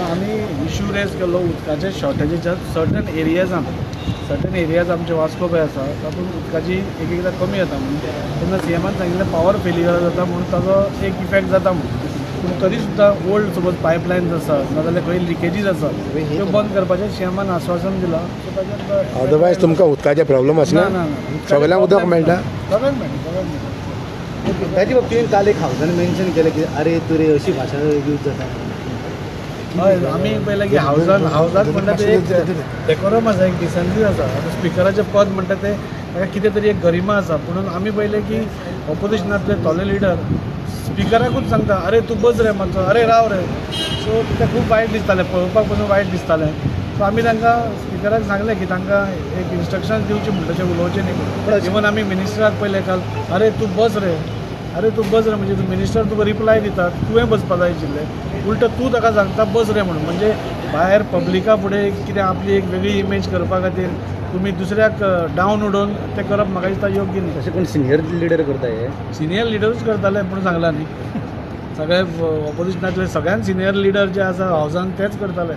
आम्ही issue raise केलो उदकाचे शॉर्टेजीच्या सर्टन एरियाज आमचे वास्को पळय आसा तातूंत उदकाची एकदां कमी येता म्हणून तेन्ना सीएमान सांगिल्लें पावर फेलियर जाता म्हणून ताजो एक इफेक्ट जाता म्हणून पूण तरी सुद्दां ओल्ड सपोज पायपलायन्स आसा नाजाल्यार खंय लिकेजीस आसा त्यो बंद करपाचें सीएमान आश्वासन दिलां सो ताजेर अदरवायज तुमकां उदकाचे प्रॉब्लम आसना ना सगळ्यांक उदक मेळटा सगळ्यांक मेळटा ताजे बाबतींत काल एक हावजान मेन्शन केलें की अरे तुरे अशी भाशा यूज जाता. हय आमी पळयलें की हावजाक म्हणटा ते एक डेकोरम आसा एक डिसेंसी आसा स्पिकराचें पद म्हणटा ते ताका कितें तरी एक गरिमा आसा म्हणून आमी पळयलें की ऑपोजिशनांतले थोडे लिडर स्पिकराकूच सांगता अरे तूं बस रे मातसो अरे राव रे सो तें खूब वायट दिसतालें पळोवपाक पसून वायट दिसतालें सो आमी तांकां स्पिकराक सांगलें की तांकां एक इन्स्ट्रक्शन दिवचें म्हणटा तशें उलोवचें न्ही इवन आमी मिनिस्टराक पळयलें काल अरे तूं बस रे म्हणजे तूं मिनिस्टर तुका रिप्लाय दिता तुवें बसपा जाय आशिल्लें उलट तूं ताका सांगता बस रे म्हणून म्हणजे भायर पब्लिका फुडें कितें आपली एक वेगळी इमेज करपा खातीर तुमी दुसऱ्याक डावन उडोवन तें करप म्हाका दिसता योग्य न्ही. तशें कोण सिनियर लिडर करता हे सिनियर लिडरूच करताले पूण सांगला न्ही सगळे ऑपोजिशनातले सगळ्यान सिनियर लिडर जे आसा हावजान तेच करताले.